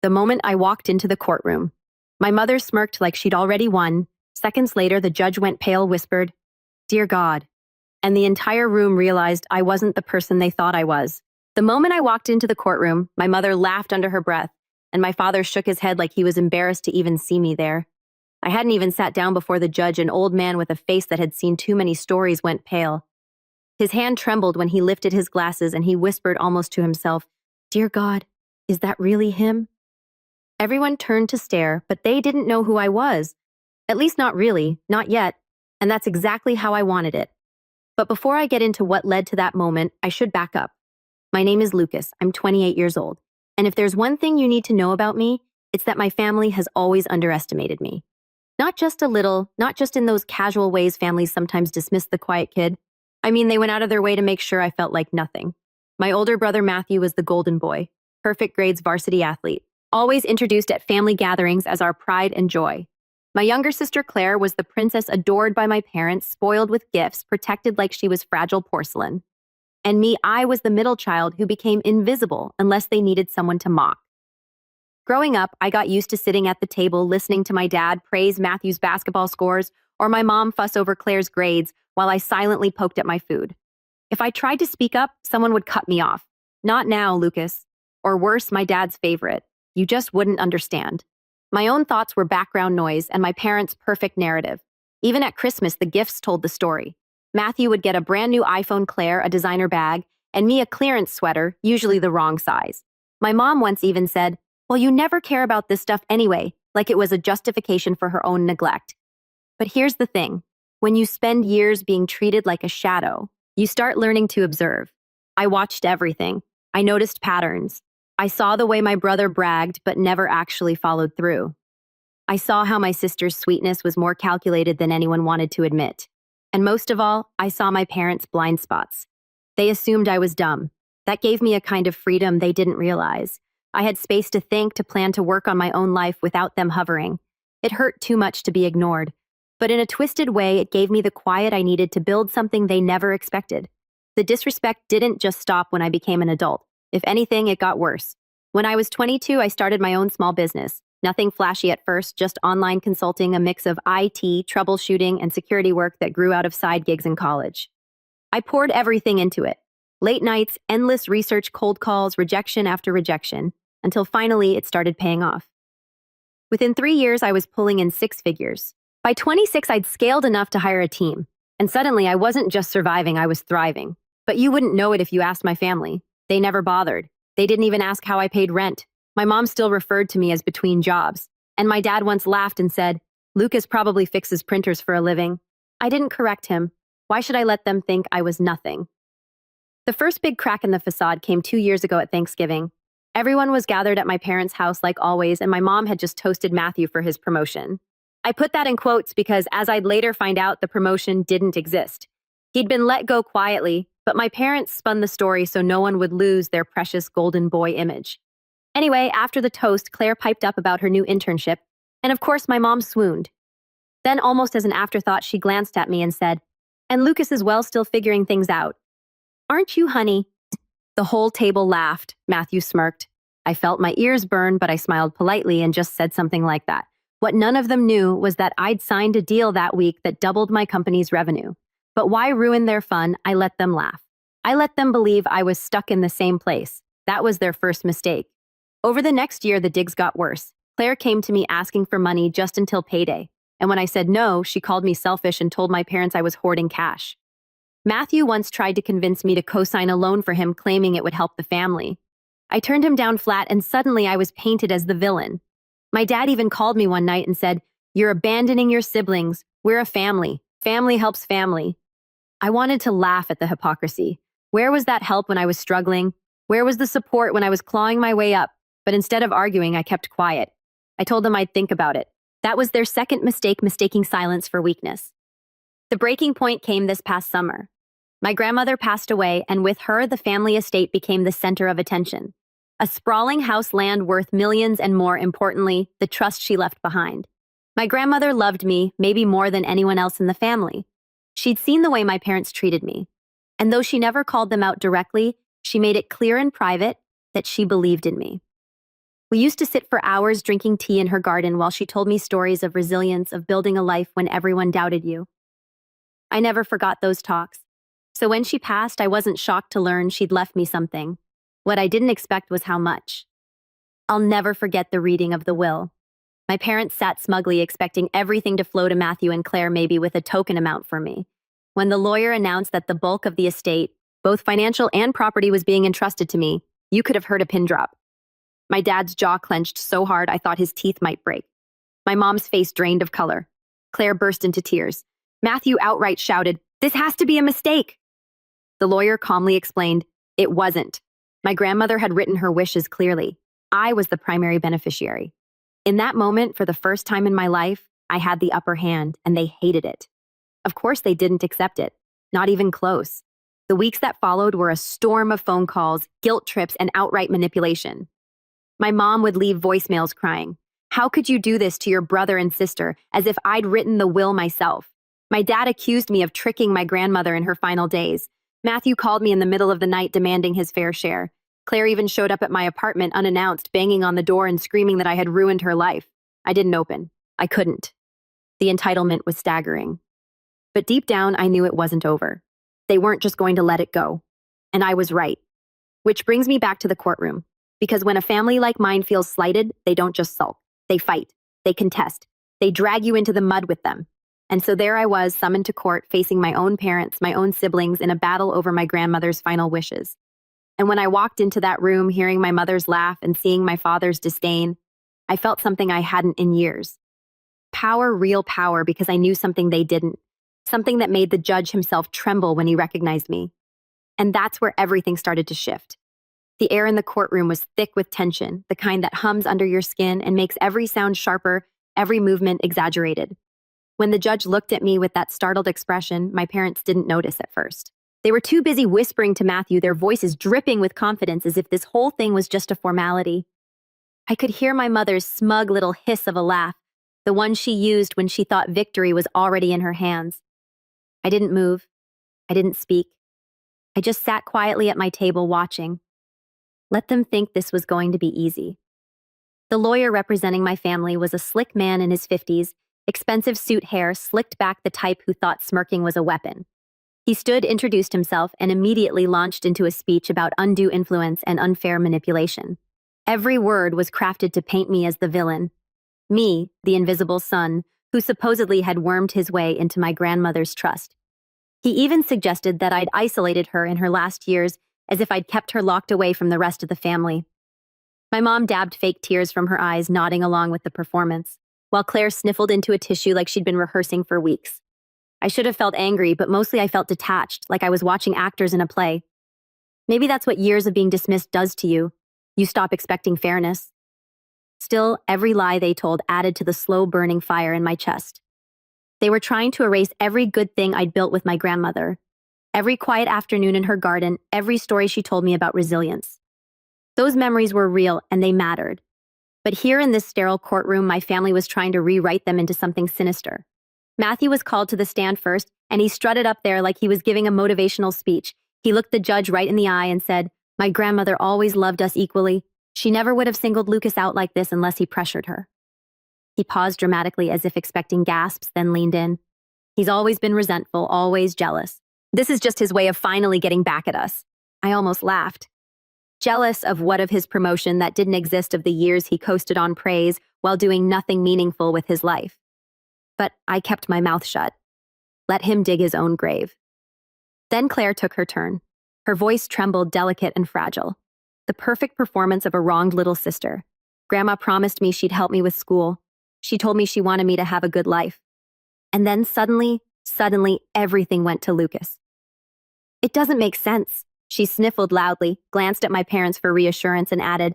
the moment I walked into the courtroom. My mother smirked like she'd already won. Seconds later, the judge went pale, whispered, "Dear God." And the entire room realized I wasn't the person they thought I was. The moment I walked into the courtroom, my mother laughed under her breath, and my father shook his head like he was embarrassed to even see me there. I hadn't even sat down before the judge. An old man with a face that had seen too many stories went pale. His hand trembled when he lifted his glasses, and he whispered almost to himself, "Dear God, is that really him?" Everyone turned to stare, but they didn't know who I was. At least not really, not yet, and that's exactly how I wanted it. But before I get into what led to that moment, I should back up. My name is Lucas. I'm 28 years old. And if there's one thing you need to know about me, it's that my family has always underestimated me. Not just a little, not just in those casual ways families sometimes dismiss the quiet kid. I mean, they went out of their way to make sure I felt like nothing. My older brother Matthew was the golden boy, perfect grades varsity athlete, always introduced at family gatherings as our pride and joy. My younger sister Claire was the princess adored by my parents, spoiled with gifts, protected like she was fragile porcelain. And me, I was the middle child who became invisible unless they needed someone to mock. Growing up, I got used to sitting at the table listening to my dad praise Matthew's basketball scores or my mom fuss over Claire's grades while I silently poked at my food. If I tried to speak up, someone would cut me off. "Not now, Lucas." Or worse, my dad's favorite, "You just wouldn't understand." My own thoughts were background noise and my parents' perfect narrative. Even at Christmas, the gifts told the story. Matthew would get a brand new iPhone, Claire a designer bag, and me a clearance sweater, usually the wrong size. My mom once even said, "Well, you never care about this stuff anyway," like it was a justification for her own neglect. But here's the thing. When you spend years being treated like a shadow, you start learning to observe. I watched everything. I noticed patterns. I saw the way my brother bragged but never actually followed through. I saw how my sister's sweetness was more calculated than anyone wanted to admit. And most of all, I saw my parents' blind spots. They assumed I was dumb. That gave me a kind of freedom they didn't realize. I had space to think, to plan, to work on my own life without them hovering. It hurt too much to be ignored. But in a twisted way, it gave me the quiet I needed to build something they never expected. The disrespect didn't just stop when I became an adult. If anything, it got worse. When I was 22, I started my own small business. Nothing flashy at first, just online consulting, a mix of IT, troubleshooting, and security work that grew out of side gigs in college. I poured everything into it. Late nights, endless research, cold calls, rejection after rejection, until finally it started paying off. Within 3 years, I was pulling in 6 figures. By 26, I'd scaled enough to hire a team. And suddenly, I wasn't just surviving, I was thriving. But you wouldn't know it if you asked my family. They never bothered. They didn't even ask how I paid rent. My mom still referred to me as between jobs. And my dad once laughed and said, "Lucas probably fixes printers for a living." I didn't correct him. Why should I let them think I was nothing? The first big crack in the facade came 2 years ago at Thanksgiving. Everyone was gathered at my parents' house like always, and my mom had just toasted Matthew for his promotion. I put that in quotes because, as I'd later find out, the promotion didn't exist. He'd been let go quietly, but my parents spun the story so no one would lose their precious golden boy image. Anyway, after the toast, Claire piped up about her new internship, and of course my mom swooned. Then, almost as an afterthought, she glanced at me and said, "And Lucas is well still figuring things out. Aren't you, honey?" The whole table laughed. Matthew smirked. I felt my ears burn, but I smiled politely and just said something like that. What none of them knew was that I'd signed a deal that week that doubled my company's revenue. But why ruin their fun? I let them laugh. I let them believe I was stuck in the same place. That was their first mistake. Over the next year, the digs got worse. Claire came to me asking for money just until payday. And when I said no, she called me selfish and told my parents I was hoarding cash. Matthew once tried to convince me to co-sign a loan for him, claiming it would help the family. I turned him down flat, and suddenly I was painted as the villain. My dad even called me one night and said, "You're abandoning your siblings. We're a family. Family helps family." I wanted to laugh at the hypocrisy. Where was that help when I was struggling? Where was the support when I was clawing my way up? But instead of arguing, I kept quiet. I told them I'd think about it. That was their second mistake, mistaking silence for weakness. The breaking point came this past summer. My grandmother passed away, and with her, the family estate became the center of attention. A sprawling house, land worth millions, and more importantly, the trust she left behind. My grandmother loved me, maybe more than anyone else in the family. She'd seen the way my parents treated me. And though she never called them out directly, she made it clear in private that she believed in me. We used to sit for hours drinking tea in her garden while she told me stories of resilience, of building a life when everyone doubted you. I never forgot those talks. So when she passed, I wasn't shocked to learn she'd left me something. What I didn't expect was how much. I'll never forget the reading of the will. My parents sat smugly expecting everything to flow to Matthew and Claire, maybe with a token amount for me. When the lawyer announced that the bulk of the estate, both financial and property, was being entrusted to me, you could have heard a pin drop. My dad's jaw clenched so hard I thought his teeth might break. My mom's face drained of color. Claire burst into tears. Matthew outright shouted, "This has to be a mistake!" The lawyer calmly explained, "It wasn't. My grandmother had written her wishes clearly. I was the primary beneficiary." In that moment, for the first time in my life, I had the upper hand, and they hated it. Of course, they didn't accept it. Not even close. The weeks that followed were a storm of phone calls, guilt trips, and outright manipulation. My mom would leave voicemails crying, "How could you do this to your brother and sister?" as if I'd written the will myself. My dad accused me of tricking my grandmother in her final days. Matthew called me in the middle of the night demanding his fair share. Claire even showed up at my apartment unannounced, banging on the door and screaming that I had ruined her life. I didn't open. I couldn't. The entitlement was staggering. But deep down, I knew it wasn't over. They weren't just going to let it go. And I was right. Which brings me back to the courtroom. Because when a family like mine feels slighted, they don't just sulk. They fight. They contest. They drag you into the mud with them. And so there I was, summoned to court, facing my own parents, my own siblings, in a battle over my grandmother's final wishes. And when I walked into that room, hearing my mother's laugh and seeing my father's disdain, I felt something I hadn't in years. Power, real power, because I knew something they didn't. Something that made the judge himself tremble when he recognized me. And that's where everything started to shift. The air in the courtroom was thick with tension, the kind that hums under your skin and makes every sound sharper, every movement exaggerated. When the judge looked at me with that startled expression, my parents didn't notice at first. They were too busy whispering to Matthew, their voices dripping with confidence as if this whole thing was just a formality. I could hear my mother's smug little hiss of a laugh, the one she used when she thought victory was already in her hands. I didn't move. I didn't speak. I just sat quietly at my table watching. Let them think this was going to be easy. The lawyer representing my family was a slick man in his 50s, expensive suit hair slicked back, the type who thought smirking was a weapon. He stood, introduced himself, and immediately launched into a speech about undue influence and unfair manipulation. Every word was crafted to paint me as the villain. Me, the invisible son, who supposedly had wormed his way into my grandmother's trust. He even suggested that I'd isolated her in her last years, as if I'd kept her locked away from the rest of the family. My mom dabbed fake tears from her eyes, nodding along with the performance, while Claire sniffled into a tissue like she'd been rehearsing for weeks. I should have felt angry, but mostly I felt detached, like I was watching actors in a play. Maybe that's what years of being dismissed does to you. You stop expecting fairness. Still, every lie they told added to the slow-burning fire in my chest. They were trying to erase every good thing I'd built with my grandmother. Every quiet afternoon in her garden, every story she told me about resilience. Those memories were real, and they mattered. But here in this sterile courtroom, my family was trying to rewrite them into something sinister. Matthew was called to the stand first, and he strutted up there like he was giving a motivational speech. He looked the judge right in the eye and said, "My grandmother always loved us equally. She never would have singled Lucas out like this unless he pressured her." He paused dramatically as if expecting gasps, then leaned in. "He's always been resentful, always jealous. This is just his way of finally getting back at us." I almost laughed. Jealous of what? Of his promotion that didn't exist, of the years he coasted on praise while doing nothing meaningful with his life. But I kept my mouth shut. Let him dig his own grave. Then Claire took her turn. Her voice trembled, delicate and fragile. The perfect performance of a wronged little sister. Grandma promised me she'd help me with school. She told me she wanted me to have a good life. And then suddenly, everything went to Lucas. "It doesn't make sense." She sniffled loudly, glanced at my parents for reassurance, and added,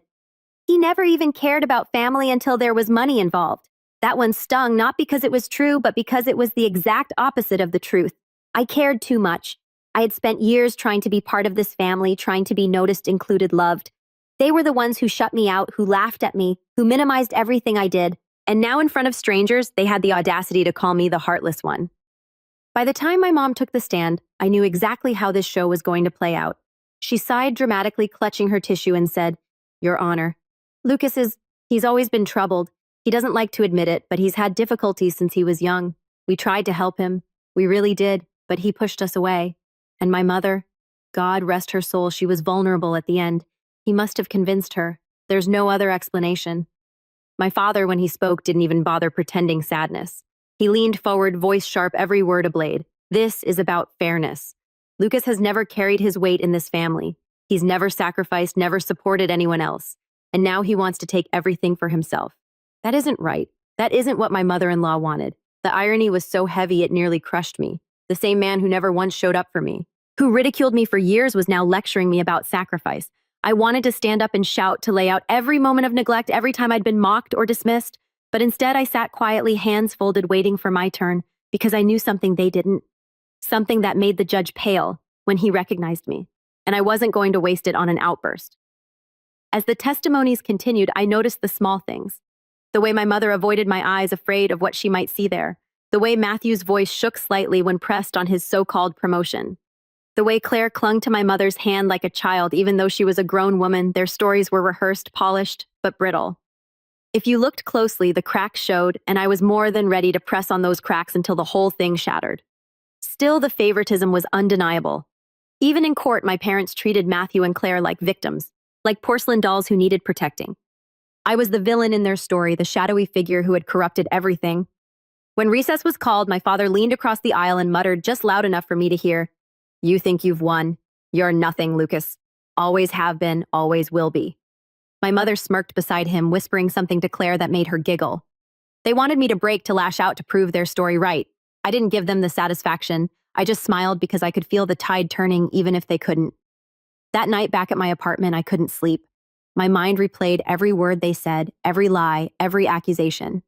"He never even cared about family until there was money involved." That one stung, not because it was true, but because it was the exact opposite of the truth. I cared too much. I had spent years trying to be part of this family, trying to be noticed, included, loved. They were the ones who shut me out, who laughed at me, who minimized everything I did. And now in front of strangers, they had the audacity to call me the heartless one. By the time my mom took the stand, I knew exactly how this show was going to play out. She sighed dramatically, clutching her tissue, and said, "Your Honor, Lucas is He's always been troubled. He doesn't like to admit it, but he's had difficulties since he was young. We tried to help him. We really did, but he pushed us away. And my mother, God rest her soul, she was vulnerable at the end. He must have convinced her. There's no other explanation. My father, when he spoke, didn't even bother pretending sadness. He leaned forward, voice sharp, every word a blade. This is about fairness. Lucas has never carried his weight in this family. He's never sacrificed, never supported anyone else. And now he wants to take everything for himself. That isn't right. That isn't what my mother-in-law wanted. The irony was so heavy it nearly crushed me. The same man who never once showed up for me, who ridiculed me for years, was now lecturing me about sacrifice. I wanted to stand up and shout, to lay out every moment of neglect, every time I'd been mocked or dismissed, but instead I sat quietly, hands folded, waiting for my turn, because I knew something they didn't. Something that made the judge pale when he recognized me, and I wasn't going to waste it on an outburst. As the testimonies continued, I noticed the small things. The way my mother avoided my eyes, afraid of what she might see there. The way Matthew's voice shook slightly when pressed on his so-called promotion. The way Claire clung to my mother's hand like a child, even though she was a grown woman. Their stories were rehearsed, polished, but brittle. If you looked closely, the cracks showed, and I was more than ready to press on those cracks until the whole thing shattered. Still, the favoritism was undeniable. Even in court, my parents treated Matthew and Claire like victims, like porcelain dolls who needed protecting. I was the villain in their story, the shadowy figure who had corrupted everything. When recess was called, my father leaned across the aisle and muttered just loud enough for me to hear, "You think you've won? You're nothing, Lucas. Always have been, always will be." My mother smirked beside him, whispering something to Claire that made her giggle. They wanted me to break, to lash out, to prove their story right. I didn't give them the satisfaction. I just smiled because I could feel the tide turning even if they couldn't. That night back at my apartment, I couldn't sleep. My mind replayed every word they said, every lie, every accusation.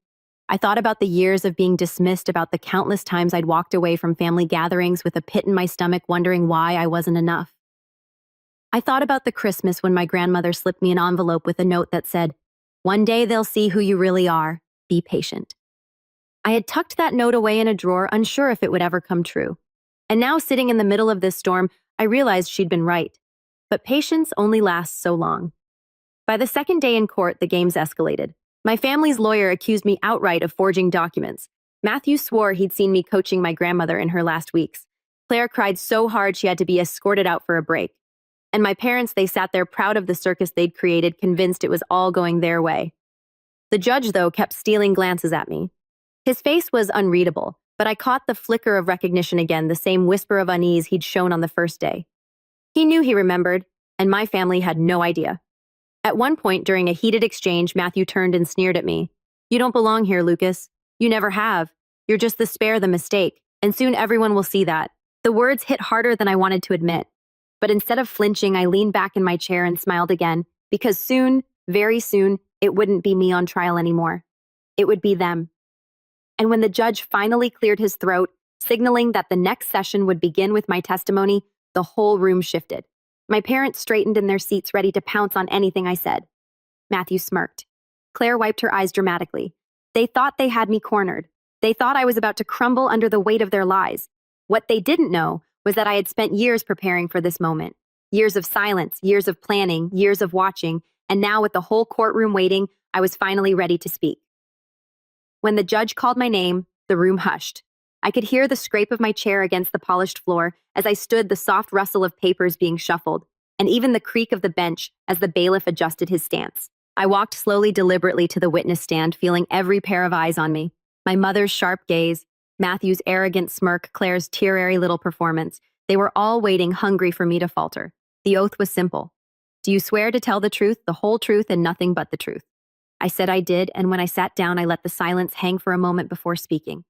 I thought about the years of being dismissed, about the countless times I'd walked away from family gatherings with a pit in my stomach, wondering why I wasn't enough. I thought about the Christmas when my grandmother slipped me an envelope with a note that said, "One day they'll see who you really are. Be patient." I had tucked that note away in a drawer, unsure if it would ever come true. And now, sitting in the middle of this storm, I realized she'd been right. But patience only lasts so long. By the second day in court, the games escalated. My family's lawyer accused me outright of forging documents. Matthew swore he'd seen me coaching my grandmother in her last weeks. Claire cried so hard she had to be escorted out for a break. And my parents, they sat there proud of the circus they'd created, convinced it was all going their way. The judge, though, kept stealing glances at me. His face was unreadable, but I caught the flicker of recognition again, the same whisper of unease he'd shown on the first day. He knew he remembered, and my family had no idea. At one point during a heated exchange, Matthew turned and sneered at me. "You don't belong here, Lucas. You never have. You're just the spare, the mistake, and soon everyone will see that." The words hit harder than I wanted to admit. But instead of flinching, I leaned back in my chair and smiled again, because soon, very soon, it wouldn't be me on trial anymore. It would be them. And when the judge finally cleared his throat, signaling that the next session would begin with my testimony, the whole room shifted. My parents straightened in their seats, ready to pounce on anything I said. Matthew smirked. Claire wiped her eyes dramatically. They thought they had me cornered. They thought I was about to crumble under the weight of their lies. What they didn't know was that I had spent years preparing for this moment. Years of silence, years of planning, years of watching, and now with the whole courtroom waiting, I was finally ready to speak. When the judge called my name, the room hushed. I could hear the scrape of my chair against the polished floor as I stood, the soft rustle of papers being shuffled, and even the creak of the bench as the bailiff adjusted his stance. I walked slowly, deliberately to the witness stand, feeling every pair of eyes on me. My mother's sharp gaze, Matthew's arrogant smirk, Claire's teary little performance. They were all waiting, hungry for me to falter. The oath was simple. "Do you swear to tell the truth, the whole truth, and nothing but the truth?" I said I did, and when I sat down, I let the silence hang for a moment before speaking.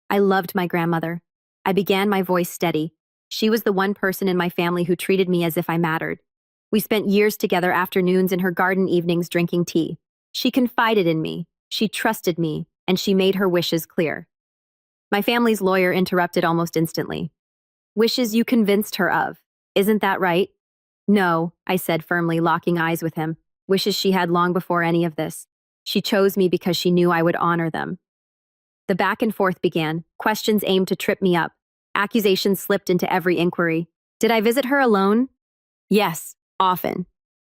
I loved my grandmother. I began, my voice steady. She was the one person in my family who treated me as if I mattered. We spent years together, afternoons in her garden, evenings drinking tea. She confided in me, she trusted me, and she made her wishes clear. My family's lawyer interrupted almost instantly. "Wishes you convinced her of. Isn't that right?" "No," I said firmly, locking eyes with him. "Wishes she had long before any of this. She chose me because she knew I would honor them." The back and forth began, questions aimed to trip me up. Accusations slipped into every inquiry. Did I visit her alone? Yes, often.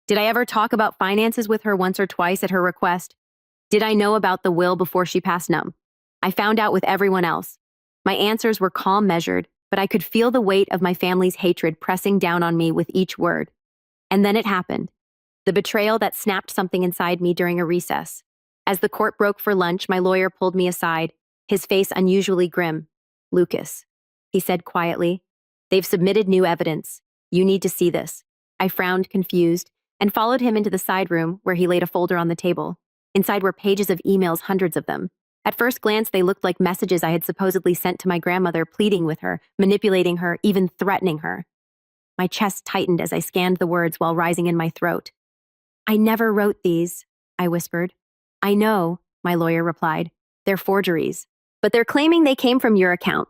Did I ever talk about finances with her once or twice at her request? Did I know about the will before she passed? No. I found out with everyone else. My answers were calm, measured, but I could feel the weight of my family's hatred pressing down on me with each word. And then it happened. The betrayal that snapped something inside me during a recess. As the court broke for lunch, my lawyer pulled me aside, his face unusually grim. "Lucas," he said quietly, "they've submitted new evidence. You need to see this." I frowned, confused, and followed him into the side room where he laid a folder on the table. Inside were pages of emails, hundreds of them. At first glance, they looked like messages I had supposedly sent to my grandmother, pleading with her, manipulating her, even threatening her. My chest tightened as I scanned the words while rising in my throat. "I never wrote these," I whispered. "I know," my lawyer replied. "They're forgeries. But they're claiming they came from your account.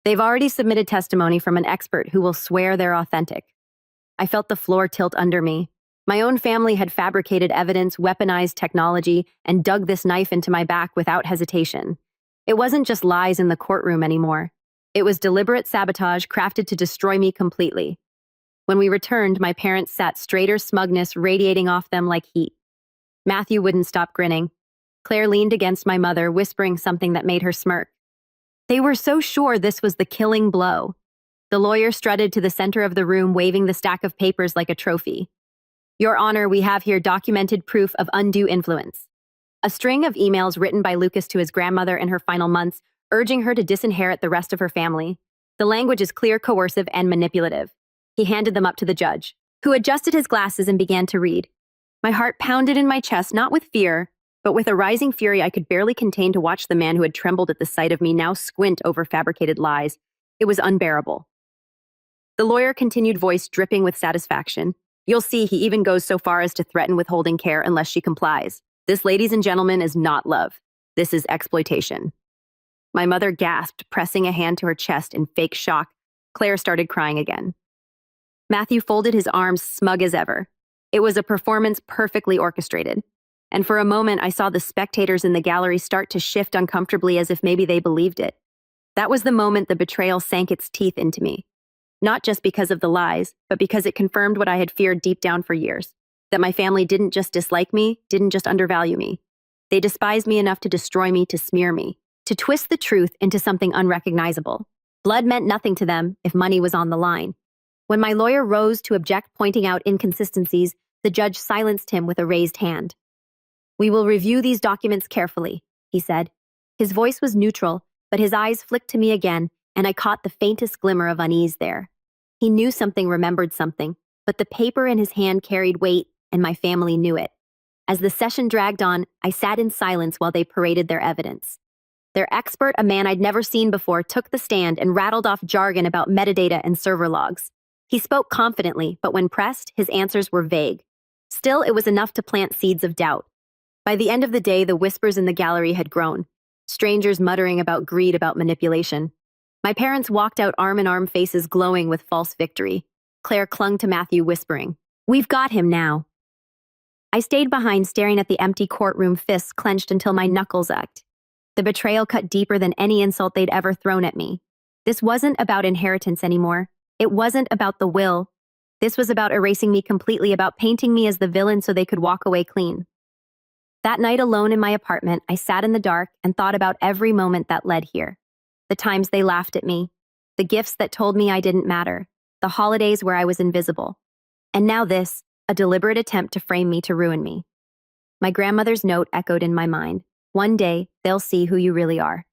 They've already submitted testimony from an expert who will swear they're authentic." I felt the floor tilt under me. My own family had fabricated evidence, weaponized technology, and dug this knife into my back without hesitation. It wasn't just lies in the courtroom anymore. It was deliberate sabotage crafted to destroy me completely. When we returned, my parents sat straighter, smugness radiating off them like heat. Matthew wouldn't stop grinning. Claire leaned against my mother, whispering something that made her smirk. They were so sure this was the killing blow. The lawyer strutted to the center of the room, waving the stack of papers like a trophy. "Your Honor, we have here documented proof of undue influence." A string of emails written by Lucas to his grandmother in her final months, urging her to disinherit the rest of her family. The language is clear, coercive, and manipulative. He handed them up to the judge, who adjusted his glasses and began to read. My heart pounded in my chest, not with fear, but with a rising fury I could barely contain to watch the man who had trembled at the sight of me now squint over fabricated lies. It was unbearable. The lawyer continued, voice dripping with satisfaction. "You'll see he even goes so far as to threaten withholding care unless she complies. This, ladies and gentlemen, is not love. This is exploitation." My mother gasped, pressing a hand to her chest in fake shock. Claire started crying again. Matthew folded his arms, smug as ever. It was a performance perfectly orchestrated. And for a moment, I saw the spectators in the gallery start to shift uncomfortably as if maybe they believed it. That was the moment the betrayal sank its teeth into me. Not just because of the lies, but because it confirmed what I had feared deep down for years. That my family didn't just dislike me, didn't just undervalue me. They despised me enough to destroy me, to smear me, to twist the truth into something unrecognizable. Blood meant nothing to them if money was on the line. When my lawyer rose to object, pointing out inconsistencies, the judge silenced him with a raised hand. "We will review these documents carefully," he said. His voice was neutral, but his eyes flicked to me again, and I caught the faintest glimmer of unease there. He knew something, remembered something, but the paper in his hand carried weight, and my family knew it. As the session dragged on, I sat in silence while they paraded their evidence. Their expert, a man I'd never seen before, took the stand and rattled off jargon about metadata and server logs. He spoke confidently, but when pressed, his answers were vague. Still, it was enough to plant seeds of doubt. By the end of the day, the whispers in the gallery had grown. Strangers muttering about greed, about manipulation. My parents walked out arm in arm, faces glowing with false victory. Claire clung to Matthew, whispering, "We've got him now." I stayed behind, staring at the empty courtroom, fists clenched until my knuckles ached. The betrayal cut deeper than any insult they'd ever thrown at me. This wasn't about inheritance anymore. It wasn't about the will. This was about erasing me completely, about painting me as the villain so they could walk away clean. That night alone in my apartment, I sat in the dark and thought about every moment that led here. The times they laughed at me, the gifts that told me I didn't matter, the holidays where I was invisible. And now this, a deliberate attempt to frame me, to ruin me. My grandmother's note echoed in my mind. "One day, they'll see who you really are."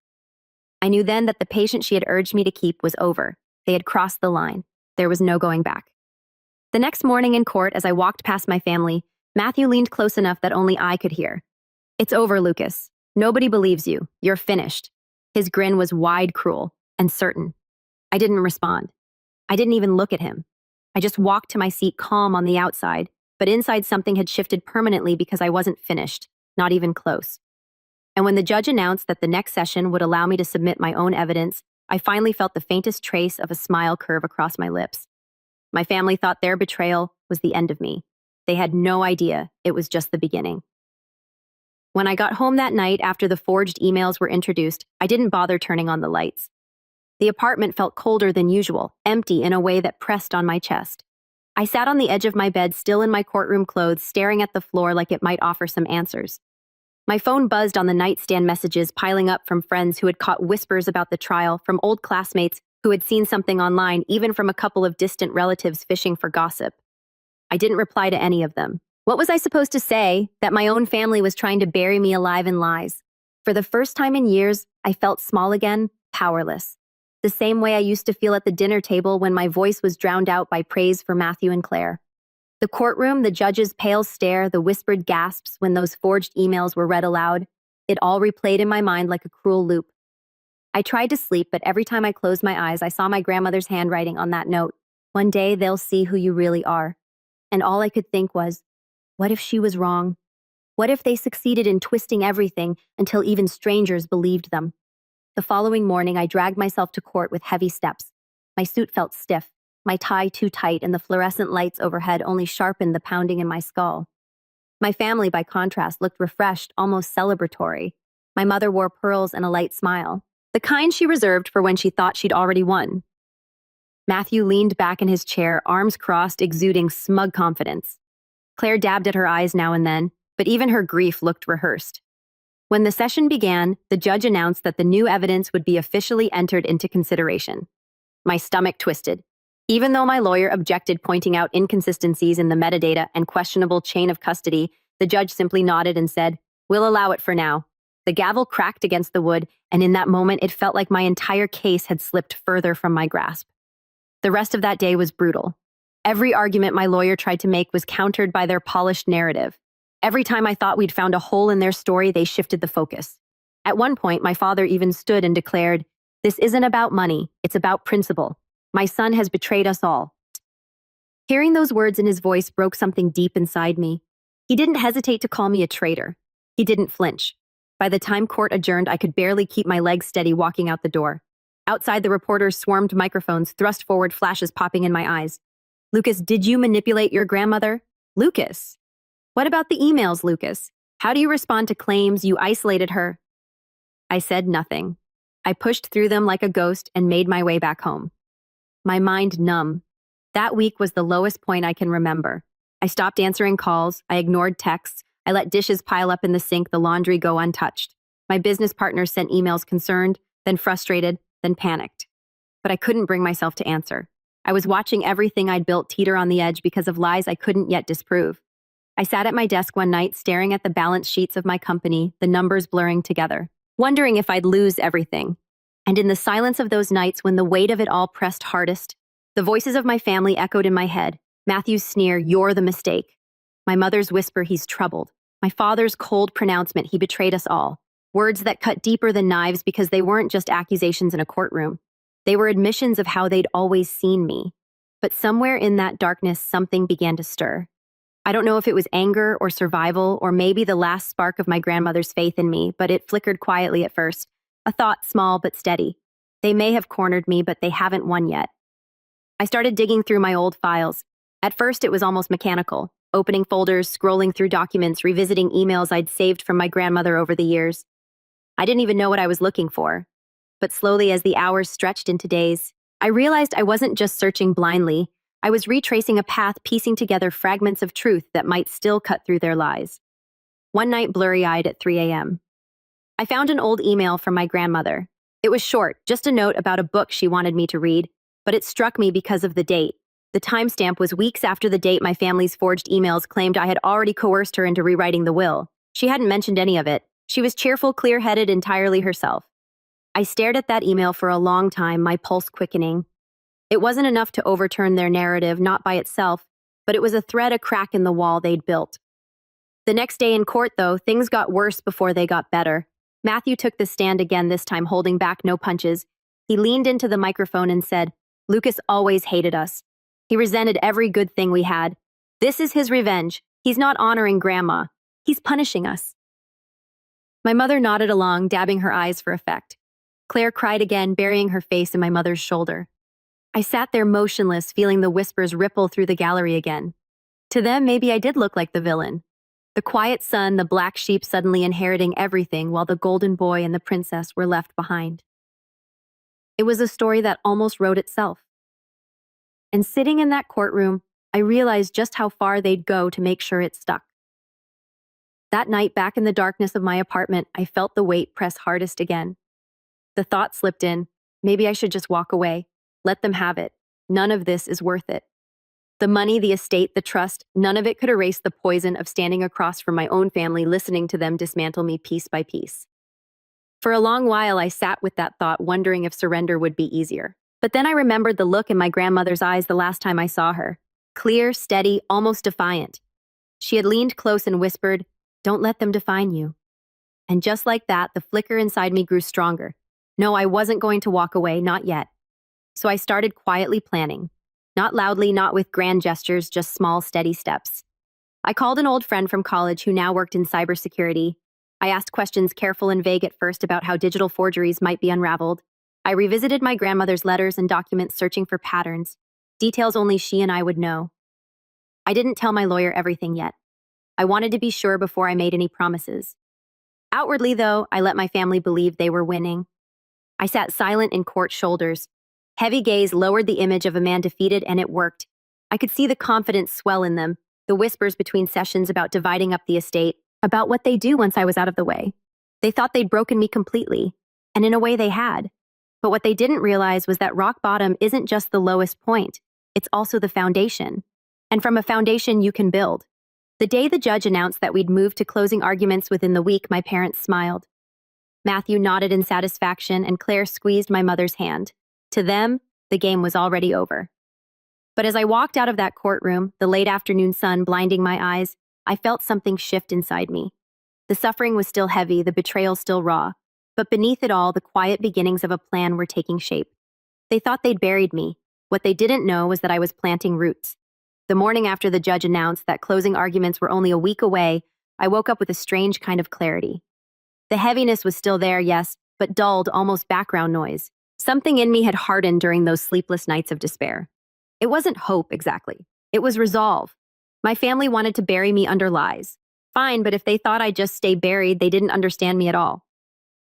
I knew then that the patience she had urged me to keep was over. They had crossed the line. There was no going back. The next morning in court, as I walked past my family, Matthew leaned close enough that only I could hear. "It's over, Lucas. Nobody believes you. You're finished." His grin was wide, cruel, and certain. I didn't respond. I didn't even look at him. I just walked to my seat, calm on the outside, but inside something had shifted permanently because I wasn't finished, not even close. And when the judge announced that the next session would allow me to submit my own evidence, I finally felt the faintest trace of a smile curve across my lips. My family thought their betrayal was the end of me. They had no idea it was just the beginning. When I got home that night after the forged emails were introduced, I didn't bother turning on the lights. The apartment felt colder than usual, empty in a way that pressed on my chest. I sat on the edge of my bed, still in my courtroom clothes, staring at the floor like it might offer some answers. My phone buzzed on the nightstand messages piling up from friends who had caught whispers about the trial, from old classmates who had seen something online, even from a couple of distant relatives fishing for gossip. I didn't reply to any of them. What was I supposed to say? That my own family was trying to bury me alive in lies? For the first time in years, I felt small again, powerless. The same way I used to feel at the dinner table when my voice was drowned out by praise for Matthew and Claire. The courtroom, the judge's pale stare, the whispered gasps when those forged emails were read aloud, it all replayed in my mind like a cruel loop. I tried to sleep, but every time I closed my eyes, I saw my grandmother's handwriting on that note. One day they'll see who you really are. And all I could think was, what if she was wrong? What if they succeeded in twisting everything until even strangers believed them? The following morning, I dragged myself to court with heavy steps. My suit felt stiff, my tie too tight, and the fluorescent lights overhead only sharpened the pounding in my skull. My family, by contrast, looked refreshed, almost celebratory. My mother wore pearls and a light smile, the kind she reserved for when she thought she'd already won. Matthew leaned back in his chair, arms crossed, exuding smug confidence. Claire dabbed at her eyes now and then, but even her grief looked rehearsed. When the session began, the judge announced that the new evidence would be officially entered into consideration. My stomach twisted. Even though my lawyer objected, pointing out inconsistencies in the metadata and questionable chain of custody, the judge simply nodded and said, "We'll allow it for now." The gavel cracked against the wood, and in that moment it felt like my entire case had slipped further from my grasp. The rest of that day was brutal. Every argument my lawyer tried to make was countered by their polished narrative. Every time I thought we'd found a hole in their story, they shifted the focus. At one point, my father even stood and declared, "This isn't about money, it's about principle. My son has betrayed us all." Hearing those words in his voice broke something deep inside me. He didn't hesitate to call me a traitor. He didn't flinch. By the time court adjourned, I could barely keep my legs steady walking out the door. Outside, the reporters swarmed microphones, thrust forward, flashes popping in my eyes. "Lucas, did you manipulate your grandmother?" "Lucas? What about the emails, Lucas? How do you respond to claims you isolated her?" I said nothing. I pushed through them like a ghost and made my way back home. My mind numb. That week was the lowest point I can remember. I stopped answering calls, I ignored texts, I let dishes pile up in the sink, the laundry go untouched. My business partners sent emails concerned, then frustrated, then panicked. But I couldn't bring myself to answer. I was watching everything I'd built teeter on the edge because of lies I couldn't yet disprove. I sat at my desk one night staring at the balance sheets of my company, the numbers blurring together, wondering if I'd lose everything. And in the silence of those nights when the weight of it all pressed hardest, the voices of my family echoed in my head. Matthew's sneer, "You're the mistake." My mother's whisper, "He's troubled." My father's cold pronouncement, "He betrayed us all." Words that cut deeper than knives because they weren't just accusations in a courtroom. They were admissions of how they'd always seen me. But somewhere in that darkness, something began to stir. I don't know if it was anger or survival or maybe the last spark of my grandmother's faith in me, but it flickered quietly at first. A thought, small but steady. They may have cornered me, but they haven't won yet. I started digging through my old files. At first, it was almost mechanical, opening folders, scrolling through documents, revisiting emails I'd saved from my grandmother over the years. I didn't even know what I was looking for. But slowly, as the hours stretched into days, I realized I wasn't just searching blindly. I was retracing a path, piecing together fragments of truth that might still cut through their lies. One night, blurry-eyed at 3 a.m., I found an old email from my grandmother. It was short, just a note about a book she wanted me to read, but it struck me because of the date. The timestamp was weeks after the date my family's forged emails claimed I had already coerced her into rewriting the will. She hadn't mentioned any of it. She was cheerful, clear-headed, entirely herself. I stared at that email for a long time, my pulse quickening. It wasn't enough to overturn their narrative, not by itself, but it was a thread, a crack in the wall they'd built. The next day in court, though, things got worse before they got better. Matthew took the stand again, this time holding back no punches. He leaned into the microphone and said, "Lucas always hated us. He resented every good thing we had. This is his revenge. He's not honoring Grandma. He's punishing us." My mother nodded along, dabbing her eyes for effect. Claire cried again, burying her face in my mother's shoulder. I sat there motionless, feeling the whispers ripple through the gallery again. To them, maybe I did look like the villain. The quiet son, the black sheep suddenly inheriting everything while the golden boy and the princess were left behind. It was a story that almost wrote itself. And sitting in that courtroom, I realized just how far they'd go to make sure it stuck. That night, back in the darkness of my apartment, I felt the weight press hardest again. The thought slipped in, maybe I should just walk away. Let them have it. None of this is worth it. The money, the estate, the trust, none of it could erase the poison of standing across from my own family, listening to them dismantle me piece by piece. For a long while, I sat with that thought, wondering if surrender would be easier. But then I remembered the look in my grandmother's eyes the last time I saw her. Clear, steady, almost defiant. She had leaned close and whispered, "Don't let them define you." And just like that, the flicker inside me grew stronger. No, I wasn't going to walk away, not yet. So I started quietly planning. Not loudly, not with grand gestures, just small, steady steps. I called an old friend from college who now worked in cybersecurity. I asked questions careful and vague at first about how digital forgeries might be unraveled. I revisited my grandmother's letters and documents, searching for patterns, details only she and I would know. I didn't tell my lawyer everything yet. I wanted to be sure before I made any promises. Outwardly, though, I let my family believe they were winning. I sat silent in court shoulders. Heavy gaze lowered the image of a man defeated, and it worked. I could see the confidence swell in them, the whispers between sessions about dividing up the estate, about what they'd do once I was out of the way. They thought they'd broken me completely, and in a way they had. But what they didn't realize was that rock bottom isn't just the lowest point, it's also the foundation. And from a foundation you can build. The day the judge announced that we'd moved to closing arguments within the week, my parents smiled. Matthew nodded in satisfaction, and Claire squeezed my mother's hand. To them, the game was already over. But as I walked out of that courtroom, the late afternoon sun blinding my eyes, I felt something shift inside me. The suffering was still heavy, the betrayal still raw, but beneath it all, the quiet beginnings of a plan were taking shape. They thought they'd buried me. What they didn't know was that I was planting roots. The morning after the judge announced that closing arguments were only a week away, I woke up with a strange kind of clarity. The heaviness was still there, yes, but dulled, almost background noise. Something in me had hardened during those sleepless nights of despair. It wasn't hope, exactly. It was resolve. My family wanted to bury me under lies. Fine, but if they thought I'd just stay buried, they didn't understand me at all.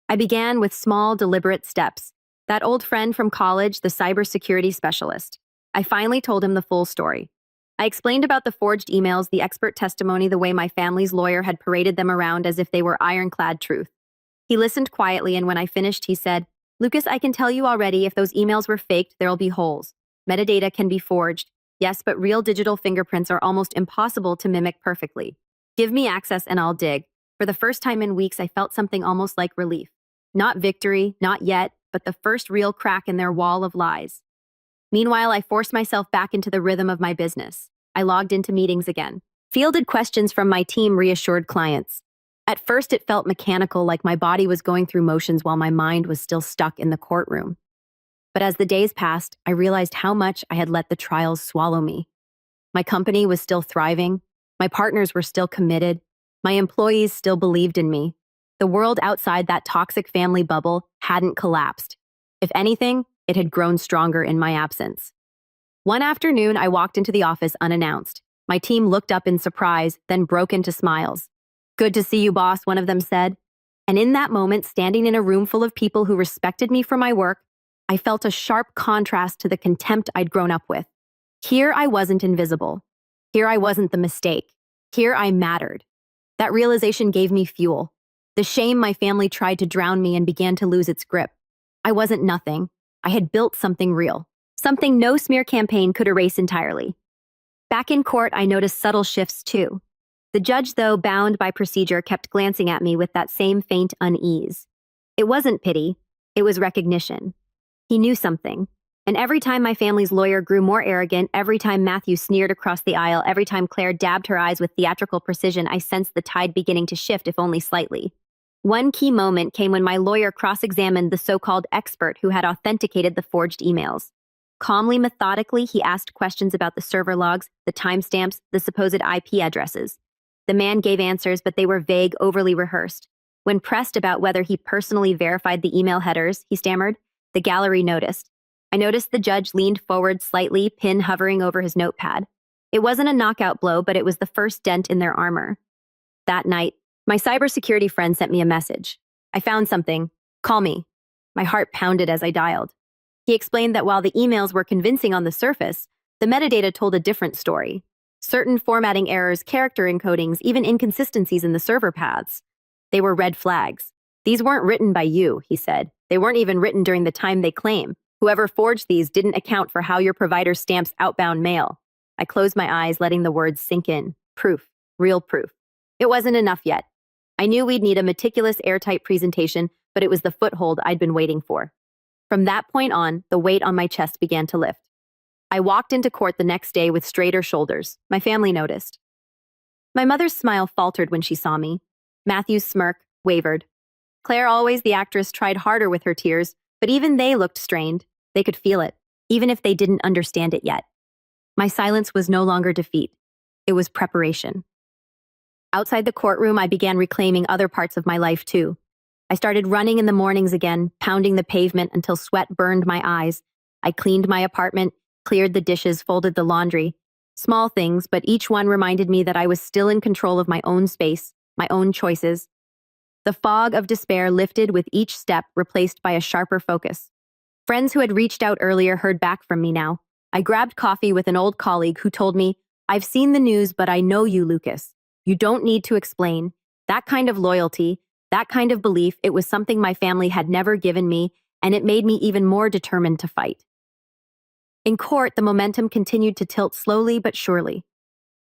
I began with small, deliberate steps. That old friend from college, the cybersecurity specialist. I finally told him the full story. I explained about the forged emails, the expert testimony, the way my family's lawyer had paraded them around as if they were ironclad truth. He listened quietly, and when I finished, he said, "Lucas, I can tell you already, if those emails were faked, there'll be holes. Metadata can be forged. Yes, but real digital fingerprints are almost impossible to mimic perfectly. Give me access and I'll dig." For the first time in weeks, I felt something almost like relief. Not victory, not yet, but the first real crack in their wall of lies. Meanwhile, I forced myself back into the rhythm of my business. I logged into meetings again. Fielded questions from my team, reassured clients. At first, it felt mechanical, like my body was going through motions while my mind was still stuck in the courtroom. But as the days passed, I realized how much I had let the trials swallow me. My company was still thriving. My partners were still committed. My employees still believed in me. The world outside that toxic family bubble hadn't collapsed. If anything, it had grown stronger in my absence. One afternoon, I walked into the office unannounced. My team looked up in surprise, then broke into smiles. "Good to see you, boss," one of them said. And in that moment, standing in a room full of people who respected me for my work, I felt a sharp contrast to the contempt I'd grown up with. Here I wasn't invisible. Here I wasn't the mistake. Here I mattered. That realization gave me fuel. The shame my family tried to drown me in began to lose its grip. I wasn't nothing. I had built something real. Something no smear campaign could erase entirely. Back in court, I noticed subtle shifts too. The judge, though bound by procedure, kept glancing at me with that same faint unease. It wasn't pity. It was recognition. He knew something. And every time my family's lawyer grew more arrogant, every time Matthew sneered across the aisle, every time Claire dabbed her eyes with theatrical precision, I sensed the tide beginning to shift, if only slightly. One key moment came when my lawyer cross-examined the so-called expert who had authenticated the forged emails. Calmly, methodically, he asked questions about the server logs, the timestamps, the supposed IP addresses. The man gave answers, but they were vague, overly rehearsed. When pressed about whether he personally verified the email headers, he stammered. The gallery noticed. I noticed the judge leaned forward slightly, pen hovering over his notepad. It wasn't a knockout blow, but it was the first dent in their armor. That night, my cybersecurity friend sent me a message. "I found something. Call me." My heart pounded as I dialed. He explained that while the emails were convincing on the surface, the metadata told a different story. Certain formatting errors, character encodings, even inconsistencies in the server paths. They were red flags. These weren't written by you, he said. They weren't even written during the time they claim. Whoever forged these didn't account for how your provider stamps outbound mail. I closed my eyes, letting the words sink in. Proof. Real proof. It wasn't enough yet. I knew we'd need a meticulous, airtight presentation, but it was the foothold I'd been waiting for. From that point on, the weight on my chest began to lift. I walked into court the next day with straighter shoulders. My family noticed. My mother's smile faltered when she saw me. Matthew's smirk wavered. Claire, always the actress, tried harder with her tears, but even they looked strained. They could feel it, even if they didn't understand it yet. My silence was no longer defeat. It was preparation. Outside the courtroom, I began reclaiming other parts of my life too. I started running in the mornings again, pounding the pavement until sweat burned my eyes. I cleaned my apartment, cleared the dishes, folded the laundry. Small things, but each one reminded me that I was still in control of my own space, my own choices. The fog of despair lifted with each step, replaced by a sharper focus. Friends who had reached out earlier heard back from me now. I grabbed coffee with an old colleague who told me, "I've seen the news, but I know you, Lucas. You don't need to explain. That kind of loyalty, that kind of belief, it was something my family had never given me, and it made me even more determined to fight." In court, the momentum continued to tilt slowly but surely.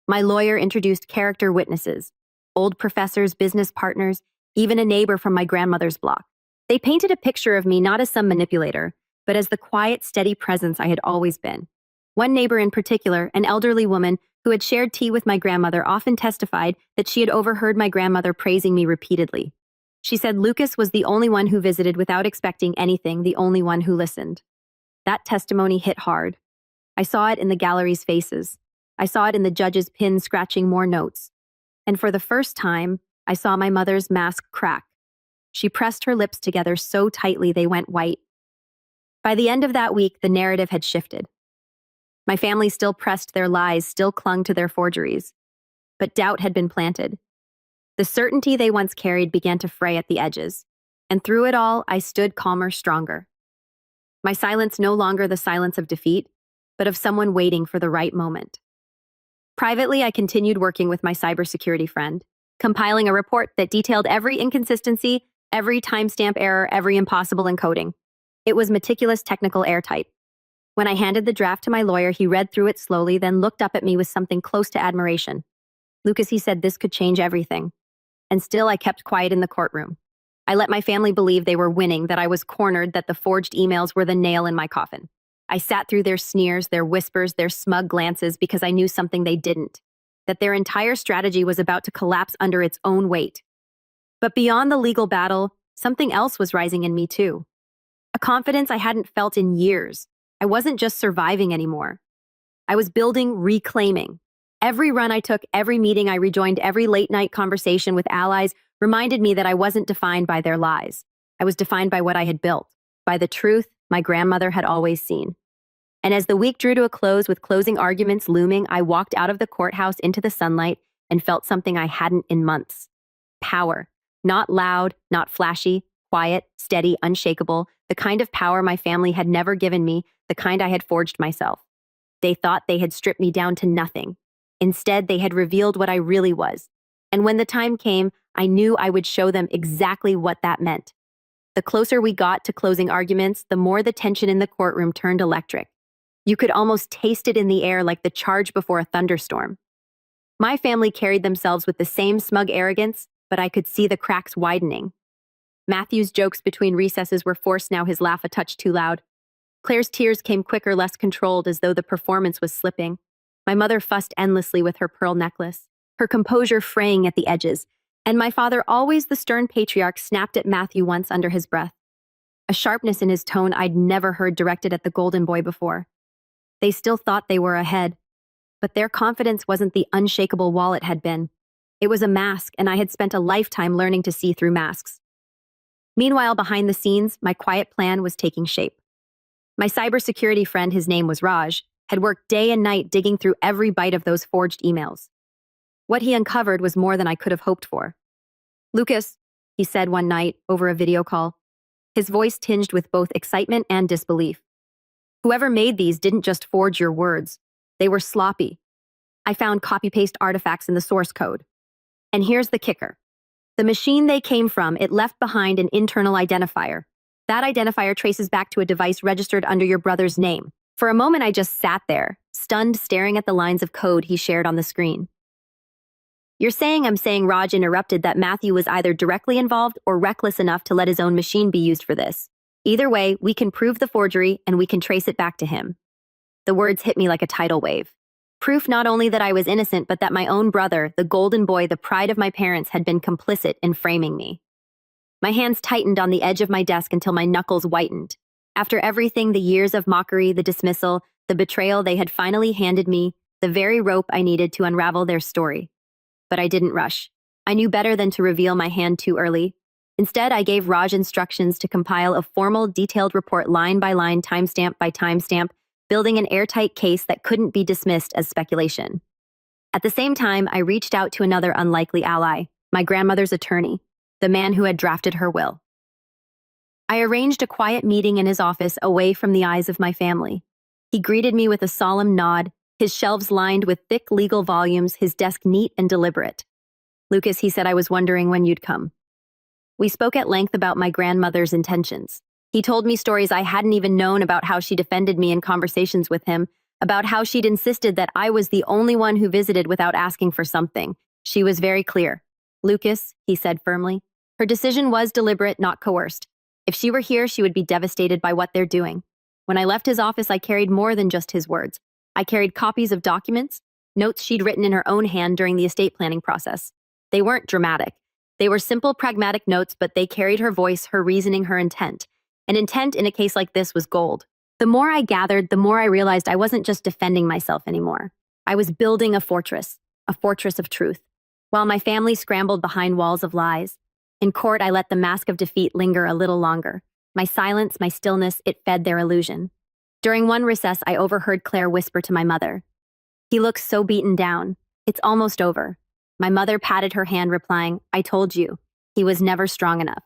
My lawyer introduced character witnesses, old professors, business partners, even a neighbor from my grandmother's block. They painted a picture of me not as some manipulator, but as the quiet, steady presence I had always been. One neighbor in particular, an elderly woman who had shared tea with my grandmother, often testified that she had overheard my grandmother praising me repeatedly. She said Lucas was the only one who visited without expecting anything, the only one who listened. That testimony hit hard. I saw it in the gallery's faces. I saw it in the judge's pin scratching more notes. And for the first time, I saw my mother's mask crack. She pressed her lips together so tightly they went white. By the end of that week, the narrative had shifted. My family still pressed their lies, still clung to their forgeries. But doubt had been planted. The certainty they once carried began to fray at the edges. And through it all, I stood calmer, stronger. My silence no longer the silence of defeat, but of someone waiting for the right moment. Privately, I continued working with my cybersecurity friend, compiling a report that detailed every inconsistency, every timestamp error, every impossible encoding. It was meticulous, technical, airtight. When I handed the draft to my lawyer, he read through it slowly, then looked up at me with something close to admiration. "Lucas," he said, "this could change everything." And still, I kept quiet in the courtroom. I let my family believe they were winning, that I was cornered, that the forged emails were the nail in my coffin. I sat through their sneers, their whispers, their smug glances, because I knew something they didn't, that their entire strategy was about to collapse under its own weight. But beyond the legal battle, something else was rising in me too. A confidence I hadn't felt in years. I wasn't just surviving anymore. I was building, reclaiming. Every run I took, every meeting I rejoined, every late-night conversation with allies reminded me that I wasn't defined by their lies. I was defined by what I had built, by the truth my grandmother had always seen. And as the week drew to a close with closing arguments looming, I walked out of the courthouse into the sunlight and felt something I hadn't in months. Power. Not loud, not flashy, quiet, steady, unshakable, the kind of power my family had never given me, the kind I had forged myself. They thought they had stripped me down to nothing. Instead, they had revealed what I really was. And when the time came, I knew I would show them exactly what that meant. The closer we got to closing arguments, the more the tension in the courtroom turned electric. You could almost taste it in the air, like the charge before a thunderstorm. My family carried themselves with the same smug arrogance, but I could see the cracks widening. Matthew's jokes between recesses were forced now, his laugh a touch too loud. Claire's tears came quicker, less controlled, as though the performance was slipping. My mother fussed endlessly with her pearl necklace, her composure fraying at the edges, and my father, always the stern patriarch, snapped at Matthew once under his breath. A sharpness in his tone I'd never heard directed at the golden boy before. They still thought they were ahead, but their confidence wasn't the unshakable wall it had been. It was a mask, and I had spent a lifetime learning to see through masks. Meanwhile, behind the scenes, my quiet plan was taking shape. My cybersecurity friend, his name was Raj, had worked day and night digging through every byte of those forged emails. What he uncovered was more than I could have hoped for. "Lucas," he said one night over a video call, his voice tinged with both excitement and disbelief. "Whoever made these didn't just forge your words. They were sloppy. I found copy-paste artifacts in the source code. And here's the kicker. The machine they came from, it left behind an internal identifier. That identifier traces back to a device registered under your brother's name. For a moment, I just sat there, stunned, staring at the lines of code he shared on the screen. You're saying I'm saying Raj interrupted that Matthew was either directly involved or reckless enough to let his own machine be used for this. Either way, we can prove the forgery and we can trace it back to him. The words hit me like a tidal wave. Proof not only that I was innocent, but that my own brother, the golden boy, the pride of my parents, had been complicit in framing me. My hands tightened on the edge of my desk until my knuckles whitened. After everything, the years of mockery, the dismissal, the betrayal, they had finally handed me the very rope I needed to unravel their story. But I didn't rush. I knew better than to reveal my hand too early. Instead, I gave Raj instructions to compile a formal, detailed report line by line, timestamp by timestamp, building an airtight case that couldn't be dismissed as speculation. At the same time, I reached out to another unlikely ally, my grandmother's attorney, the man who had drafted her will. I arranged a quiet meeting in his office away from the eyes of my family. He greeted me with a solemn nod, his shelves lined with thick legal volumes, his desk neat and deliberate. "Lucas," he said, "I was wondering when you'd come." We spoke at length about my grandmother's intentions. He told me stories I hadn't even known about how she defended me in conversations with him, about how she'd insisted that I was the only one who visited without asking for something. She was very clear. "Lucas," he said firmly, "her decision was deliberate, not coerced. If she were here, she would be devastated by what they're doing." When I left his office, I carried more than just his words. I carried copies of documents, notes she'd written in her own hand during the estate planning process. They weren't dramatic. They were simple, pragmatic notes, but they carried her voice, her reasoning, her intent. And intent in a case like this was gold. The more I gathered, the more I realized I wasn't just defending myself anymore. I was building a fortress of truth. While my family scrambled behind walls of lies, in court I let the mask of defeat linger a little longer. My silence, my stillness, it fed their illusion. During one recess, I overheard Claire whisper to my mother, "He looks so beaten down. It's almost over." My mother patted her hand, replying, "I told you, he was never strong enough."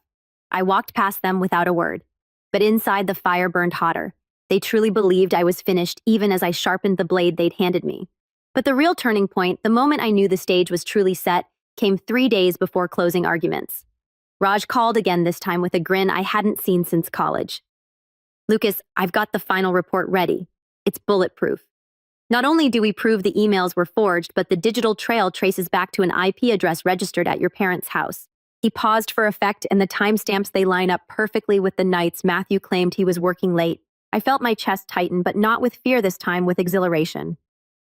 I walked past them without a word. But inside, the fire burned hotter. They truly believed I was finished, even as I sharpened the blade they'd handed me. But the real turning point, the moment I knew the stage was truly set, came 3 days before closing arguments. Raj called again, this time with a grin I hadn't seen since college. "Lucas, I've got the final report ready. It's bulletproof. Not only do we prove the emails were forged, but the digital trail traces back to an IP address registered at your parents' house." He paused for effect, and the timestamps, they line up perfectly with the nights Matthew claimed he was working late. I felt my chest tighten, but not with fear this time, with exhilaration.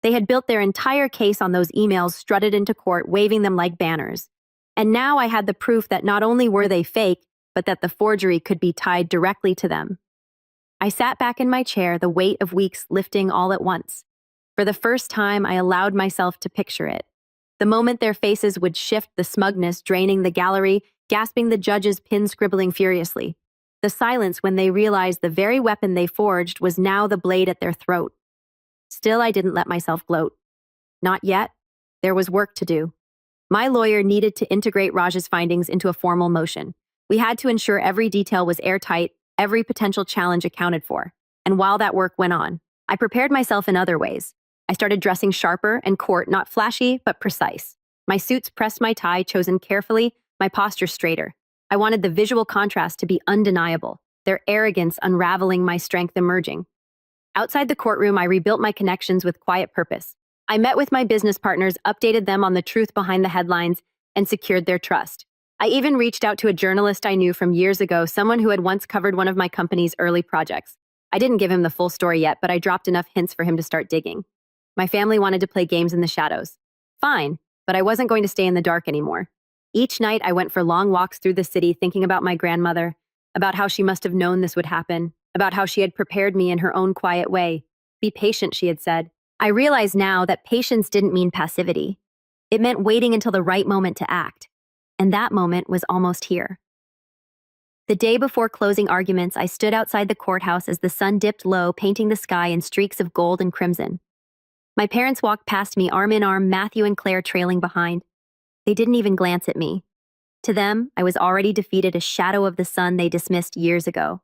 They had built their entire case on those emails, strutted into court, waving them like banners. And now I had the proof that not only were they fake, but that the forgery could be tied directly to them. I sat back in my chair, the weight of weeks lifting all at once. For the first time, I allowed myself to picture it. The moment their faces would shift, the smugness draining the gallery, gasping the judge's pen scribbling furiously. The silence when they realized the very weapon they forged was now the blade at their throat. Still, I didn't let myself gloat. Not yet. There was work to do. My lawyer needed to integrate Raj's findings into a formal motion. We had to ensure every detail was airtight, every potential challenge accounted for. And while that work went on, I prepared myself in other ways. I started dressing sharper and court, not flashy, but precise. My suits pressed, my tie chosen carefully, my posture straighter. I wanted the visual contrast to be undeniable, their arrogance unraveling, my strength emerging. Outside the courtroom, I rebuilt my connections with quiet purpose. I met with my business partners, updated them on the truth behind the headlines, and secured their trust. I even reached out to a journalist I knew from years ago, someone who had once covered one of my company's early projects. I didn't give him the full story yet, but I dropped enough hints for him to start digging. My family wanted to play games in the shadows. Fine, but I wasn't going to stay in the dark anymore. Each night, I went for long walks through the city, thinking about my grandmother, about how she must have known this would happen, about how she had prepared me in her own quiet way. "Be patient," she had said. I realize now that patience didn't mean passivity. It meant waiting until the right moment to act. And that moment was almost here. The day before closing arguments, I stood outside the courthouse as the sun dipped low, painting the sky in streaks of gold and crimson. My parents walked past me, arm in arm, Matthew and Claire trailing behind. They didn't even glance at me. To them, I was already defeated, a shadow of the sun they dismissed years ago.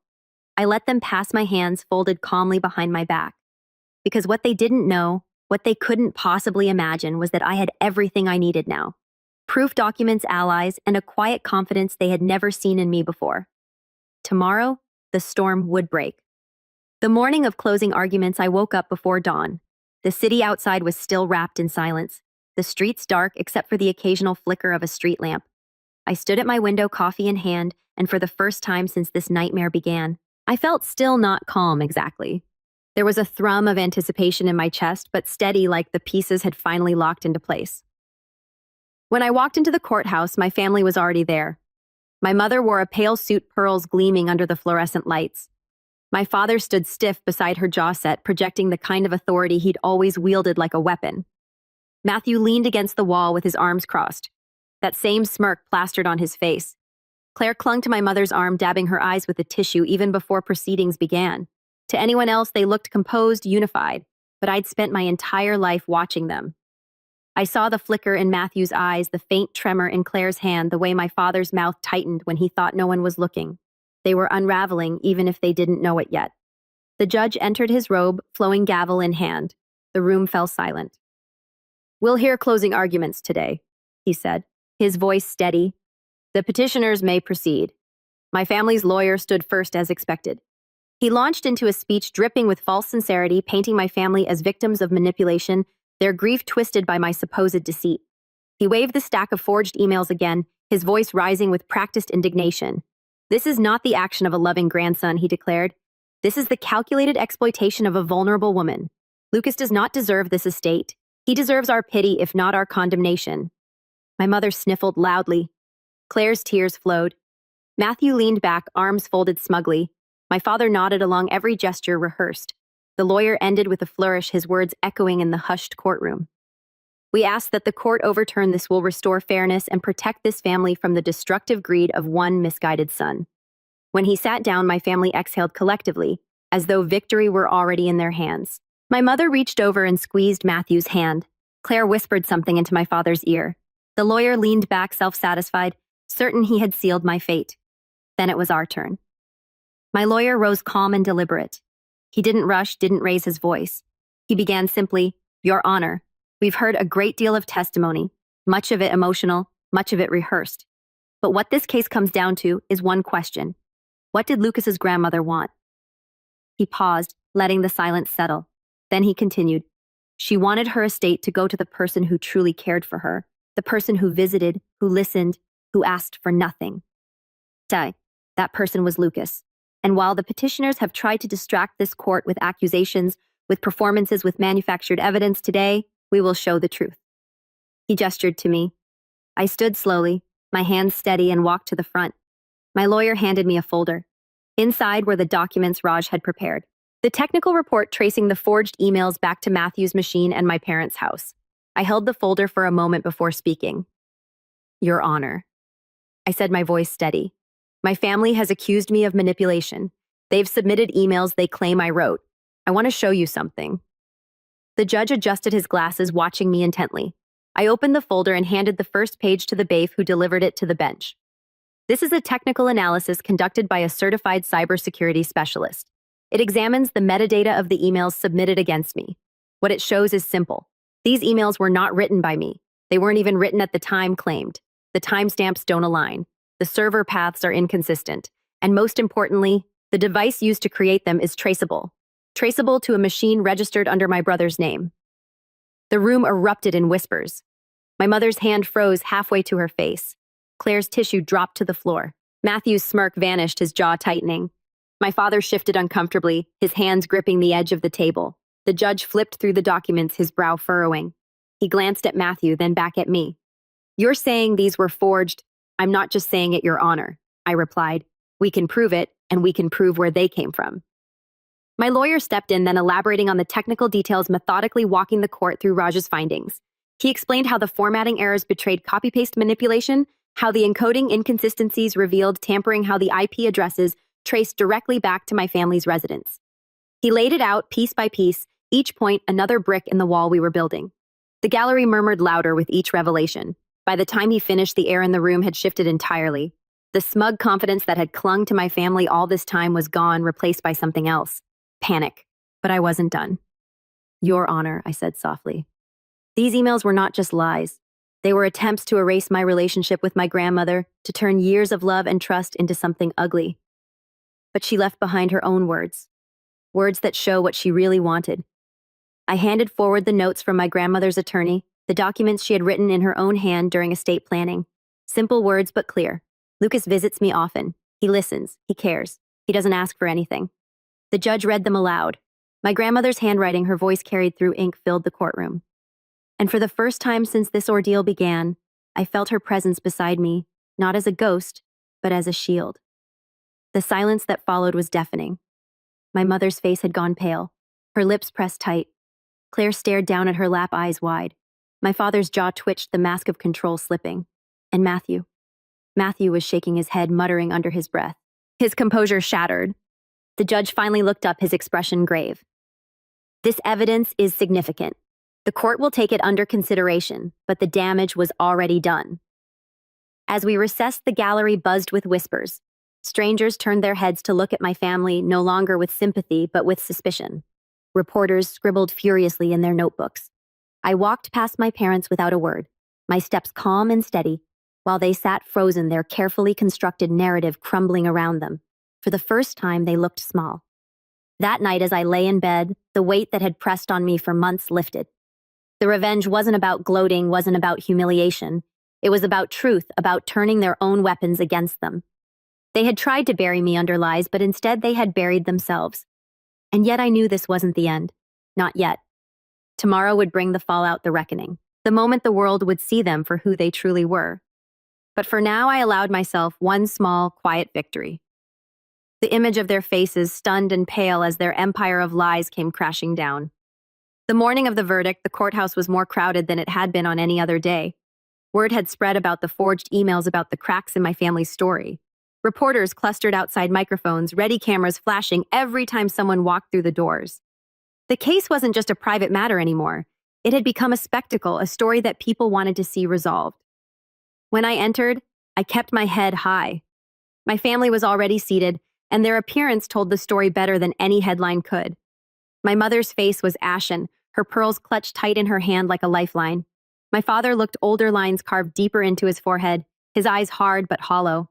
I let them pass, my hands folded calmly behind my back. Because what they didn't know What they couldn't possibly imagine was that I had everything I needed now. Proof documents, allies, and a quiet confidence they had never seen in me before. Tomorrow, the storm would break. The morning of closing arguments, I woke up before dawn. The city outside was still wrapped in silence, the streets dark except for the occasional flicker of a street lamp. I stood at my window, coffee in hand, and for the first time since this nightmare began, I felt still not calm exactly. There was a thrum of anticipation in my chest, but steady like the pieces had finally locked into place. When I walked into the courthouse, my family was already there. My mother wore a pale suit, pearls gleaming under the fluorescent lights. My father stood stiff beside her jaw set, projecting the kind of authority he'd always wielded like a weapon. Matthew leaned against the wall with his arms crossed, that same smirk plastered on his face. Claire clung to my mother's arm, dabbing her eyes with a tissue even before proceedings began. To anyone else, they looked composed, unified, but I'd spent my entire life watching them. I saw the flicker in Matthew's eyes, the faint tremor in Claire's hand, the way my father's mouth tightened when he thought no one was looking. They were unraveling, even if they didn't know it yet. The judge entered his robe, flowing gavel in hand. The room fell silent. "We'll hear closing arguments today," he said, his voice steady. "The petitioners may proceed." My family's lawyer stood first as expected. He launched into a speech dripping with false sincerity, painting my family as victims of manipulation, their grief twisted by my supposed deceit. He waved the stack of forged emails again, his voice rising with practiced indignation. "This is not the action of a loving grandson," he declared. "This is the calculated exploitation of a vulnerable woman. Lucas does not deserve this estate. He deserves our pity, if not our condemnation." My mother sniffled loudly. Claire's tears flowed. Matthew leaned back, arms folded smugly. My father nodded along every gesture rehearsed. The lawyer ended with a flourish, his words echoing in the hushed courtroom. "We ask that the court overturn this will restore fairness and protect this family from the destructive greed of one misguided son." When he sat down, my family exhaled collectively, as though victory were already in their hands. My mother reached over and squeezed Matthew's hand. Claire whispered something into my father's ear. The lawyer leaned back, self-satisfied, certain he had sealed my fate. Then it was our turn. My lawyer rose calm and deliberate. He didn't rush, didn't raise his voice. He began simply, "Your Honor, we've heard a great deal of testimony, much of it emotional, much of it rehearsed. But what this case comes down to is one question. What did Lucas's grandmother want?" He paused, letting the silence settle. Then he continued, "She wanted her estate to go to the person who truly cared for her, the person who visited, who listened, who asked for nothing. That person was Lucas. And while the petitioners have tried to distract this court with accusations, with performances, with manufactured evidence, today, we will show the truth." He gestured to me. I stood slowly, my hands steady, and walked to the front. My lawyer handed me a folder. Inside were the documents Raj had prepared. The technical report tracing the forged emails back to Matthew's machine and my parents' house. I held the folder for a moment before speaking. "Your Honor," I said, my voice steady. "My family has accused me of manipulation. They've submitted emails they claim I wrote. I want to show you something." The judge adjusted his glasses, watching me intently. I opened the folder and handed the first page to the bailiff, who delivered it to the bench. "This is a technical analysis conducted by a certified cybersecurity specialist. It examines the metadata of the emails submitted against me. What it shows is simple. These emails were not written by me. They weren't even written at the time claimed. The timestamps don't align. The server paths are inconsistent. And most importantly, the device used to create them is traceable. Traceable to a machine registered under my brother's name." The room erupted in whispers. My mother's hand froze halfway to her face. Claire's tissue dropped to the floor. Matthew's smirk vanished, his jaw tightening. My father shifted uncomfortably, his hands gripping the edge of the table. The judge flipped through the documents, his brow furrowing. He glanced at Matthew, then back at me. "You're saying these were forged?" "I'm not just saying it, Your Honor," I replied. "We can prove it, and we can prove where they came from." My lawyer stepped in, then elaborating on the technical details, methodically walking the court through Raj's findings. He explained how the formatting errors betrayed copy-paste manipulation, how the encoding inconsistencies revealed tampering, how the IP addresses traced directly back to my family's residence. He laid it out piece by piece, each point another brick in the wall we were building. The gallery murmured louder with each revelation. By the time he finished, the air in the room had shifted entirely. The smug confidence that had clung to my family all this time was gone, replaced by something else. Panic. But I wasn't done. Your Honor, I said softly. These emails were not just lies. They were attempts to erase my relationship with my grandmother, to turn years of love and trust into something ugly. But she left behind her own words. Words that show what she really wanted. I handed forward the notes from my grandmother's attorney, the documents she had written in her own hand during estate planning. Simple words, but clear. Lucas visits me often. He listens. He cares. He doesn't ask for anything. The judge read them aloud. My grandmother's handwriting, her voice carried through ink, filled the courtroom. And for the first time since this ordeal began, I felt her presence beside me, not as a ghost, but as a shield. The silence that followed was deafening. My mother's face had gone pale, her lips pressed tight. Claire stared down at her lap, eyes wide. My father's jaw twitched, the mask of control slipping. And Matthew. Matthew was shaking his head, muttering under his breath. His composure shattered. The judge finally looked up, his expression grave. This evidence is significant. The court will take it under consideration, but the damage was already done. As we recessed, the gallery buzzed with whispers. Strangers turned their heads to look at my family, no longer with sympathy, but with suspicion. Reporters scribbled furiously in their notebooks. I walked past my parents without a word, my steps calm and steady, while they sat frozen, their carefully constructed narrative crumbling around them. For the first time, they looked small. That night, as I lay in bed, the weight that had pressed on me for months lifted. The revenge wasn't about gloating, wasn't about humiliation. It was about truth, about turning their own weapons against them. They had tried to bury me under lies, but instead they had buried themselves. And yet I knew this wasn't the end. Not yet. Tomorrow would bring the fallout, the reckoning. The moment the world would see them for who they truly were. But for now, I allowed myself one small, quiet victory. The image of their faces, stunned and pale as their empire of lies came crashing down. The morning of the verdict, the courthouse was more crowded than it had been on any other day. Word had spread about the forged emails, about the cracks in my family's story. Reporters clustered outside microphones, ready cameras flashing every time someone walked through the doors. The case wasn't just a private matter anymore. It had become a spectacle, a story that people wanted to see resolved. When I entered, I kept my head high. My family was already seated, and their appearance told the story better than any headline could. My mother's face was ashen, her pearls clutched tight in her hand like a lifeline. My father looked older, lines carved deeper into his forehead, his eyes hard but hollow.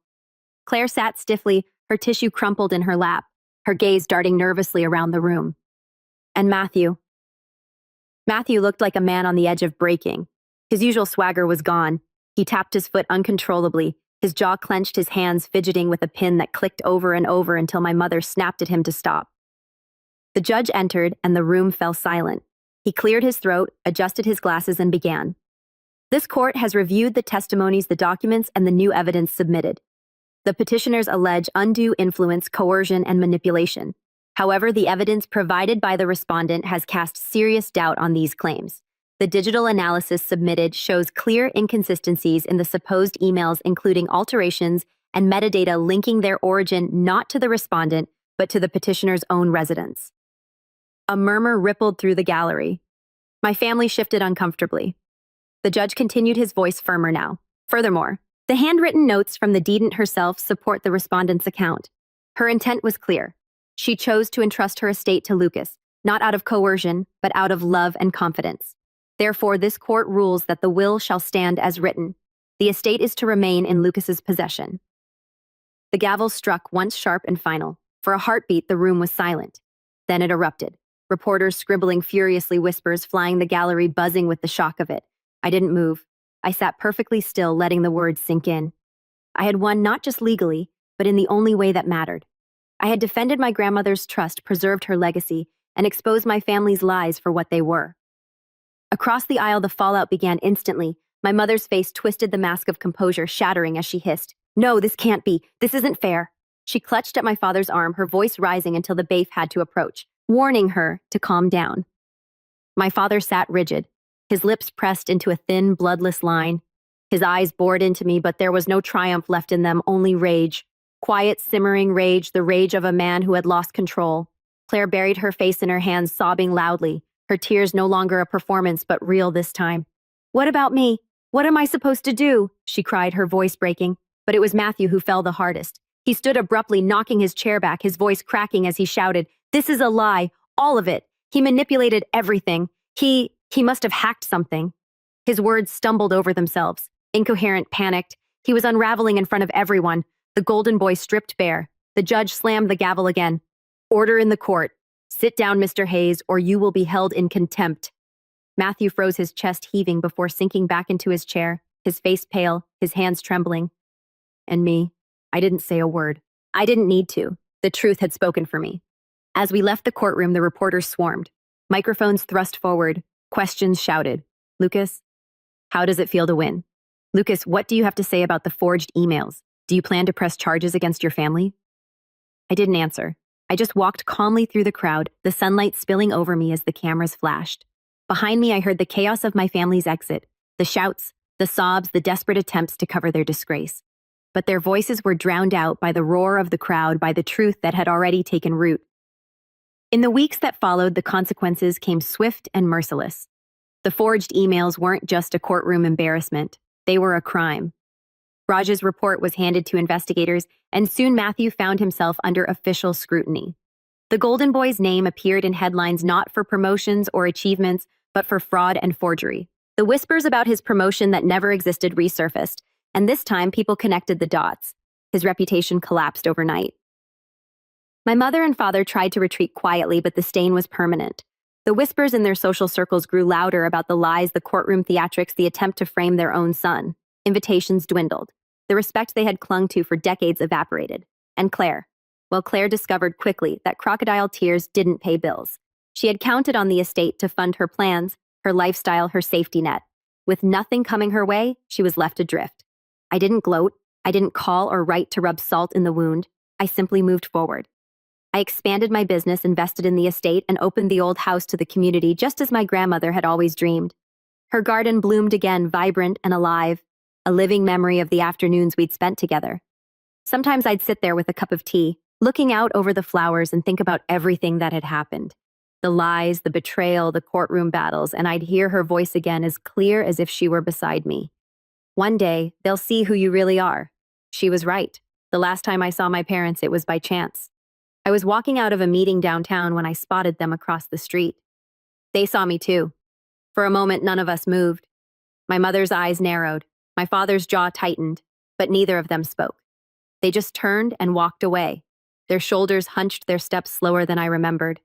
Claire sat stiffly, her tissue crumpled in her lap, her gaze darting nervously around the room. And Matthew. Matthew looked like a man on the edge of breaking. His usual swagger was gone. He tapped his foot uncontrollably, his jaw clenched, his hands fidgeting with a pin that clicked over and over until my mother snapped at him to stop. The judge entered, and the room fell silent. He cleared his throat, adjusted his glasses, and began. This court has reviewed the testimonies, the documents, and the new evidence submitted. The petitioners allege undue influence, coercion, and manipulation. However, the evidence provided by the respondent has cast serious doubt on these claims. The digital analysis submitted shows clear inconsistencies in the supposed emails, including alterations and metadata linking their origin not to the respondent, but to the petitioner's own residence. A murmur rippled through the gallery. My family shifted uncomfortably. The judge continued, his voice firmer now. Furthermore, the handwritten notes from the decedent herself support the respondent's account. Her intent was clear. She chose to entrust her estate to Lucas, not out of coercion, but out of love and confidence. Therefore, this court rules that the will shall stand as written. The estate is to remain in Lucas's possession. The gavel struck once sharp and final. For a heartbeat, the room was silent. Then it erupted. Reporters scribbling furiously, whispers flying the gallery, buzzing with the shock of it. I didn't move. I sat perfectly still, letting the words sink in. I had won not just legally, but in the only way that mattered. I had defended my grandmother's trust, preserved her legacy, and exposed my family's lies for what they were. Across the aisle, the fallout began instantly. My mother's face twisted, the mask of composure shattering as she hissed, "No, this can't be. This isn't fair." She clutched at my father's arm, her voice rising until the bailiff had to approach, warning her to calm down. My father sat rigid, his lips pressed into a thin, bloodless line. His eyes bored into me, but there was no triumph left in them, only rage. Quiet, simmering rage, the rage of a man who had lost control. Claire buried her face in her hands, sobbing loudly, her tears no longer a performance, but real this time. "What about me? What am I supposed to do?" she cried, her voice breaking. But it was Matthew who fell the hardest. He stood abruptly, knocking his chair back, his voice cracking as he shouted, "This is a lie, all of it. He manipulated everything. He must have hacked something. His words stumbled over themselves. Incoherent, panicked. He was unraveling in front of everyone. The golden boy stripped bare. The judge slammed the gavel again. Order in the court. Sit down, Mr. Hayes, or you will be held in contempt. Matthew froze, his chest heaving before sinking back into his chair, his face pale, his hands trembling. And me, I didn't say a word. I didn't need to. The truth had spoken for me. As we left the courtroom, the reporters swarmed. Microphones thrust forward. Questions shouted. Lucas, how does it feel to win? Lucas, what do you have to say about the forged emails? Do you plan to press charges against your family? I didn't answer. I just walked calmly through the crowd, the sunlight spilling over me as the cameras flashed. Behind me, I heard the chaos of my family's exit, the shouts, the sobs, the desperate attempts to cover their disgrace. But their voices were drowned out by the roar of the crowd, by the truth that had already taken root. In the weeks that followed, the consequences came swift and merciless. The forged emails weren't just a courtroom embarrassment. They were a crime. Raj's report was handed to investigators, and soon Matthew found himself under official scrutiny. The Golden Boy's name appeared in headlines not for promotions or achievements, but for fraud and forgery. The whispers about his promotion that never existed resurfaced, and this time people connected the dots. His reputation collapsed overnight. My mother and father tried to retreat quietly, but the stain was permanent. The whispers in their social circles grew louder about the lies, the courtroom theatrics, the attempt to frame their own son. Invitations dwindled. The respect they had clung to for decades evaporated. And Claire. Well, Claire discovered quickly that crocodile tears didn't pay bills. She had counted on the estate to fund her plans, her lifestyle, her safety net. With nothing coming her way, she was left adrift. I didn't gloat. I didn't call or write to rub salt in the wound. I simply moved forward. I expanded my business, invested in the estate, and opened the old house to the community just as my grandmother had always dreamed. Her garden bloomed again, vibrant and alive, a living memory of the afternoons we'd spent together. Sometimes I'd sit there with a cup of tea, looking out over the flowers and think about everything that had happened. The lies, the betrayal, the courtroom battles, and I'd hear her voice again as clear as if she were beside me. One day, they'll see who you really are. She was right. The last time I saw my parents, it was by chance. I was walking out of a meeting downtown when I spotted them across the street. They saw me too. For a moment, none of us moved. My mother's eyes narrowed. My father's jaw tightened, but neither of them spoke. They just turned and walked away. Their shoulders hunched, their steps slower than I remembered.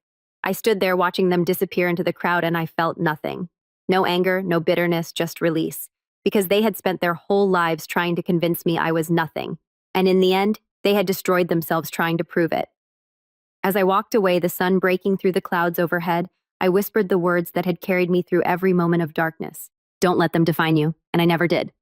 I stood there watching them disappear into the crowd, and I felt nothing. No anger, no bitterness, just release. Because they had spent their whole lives trying to convince me I was nothing. And in the end, they had destroyed themselves trying to prove it. As I walked away, the sun breaking through the clouds overhead, I whispered the words that had carried me through every moment of darkness. Don't let them define you, and I never did.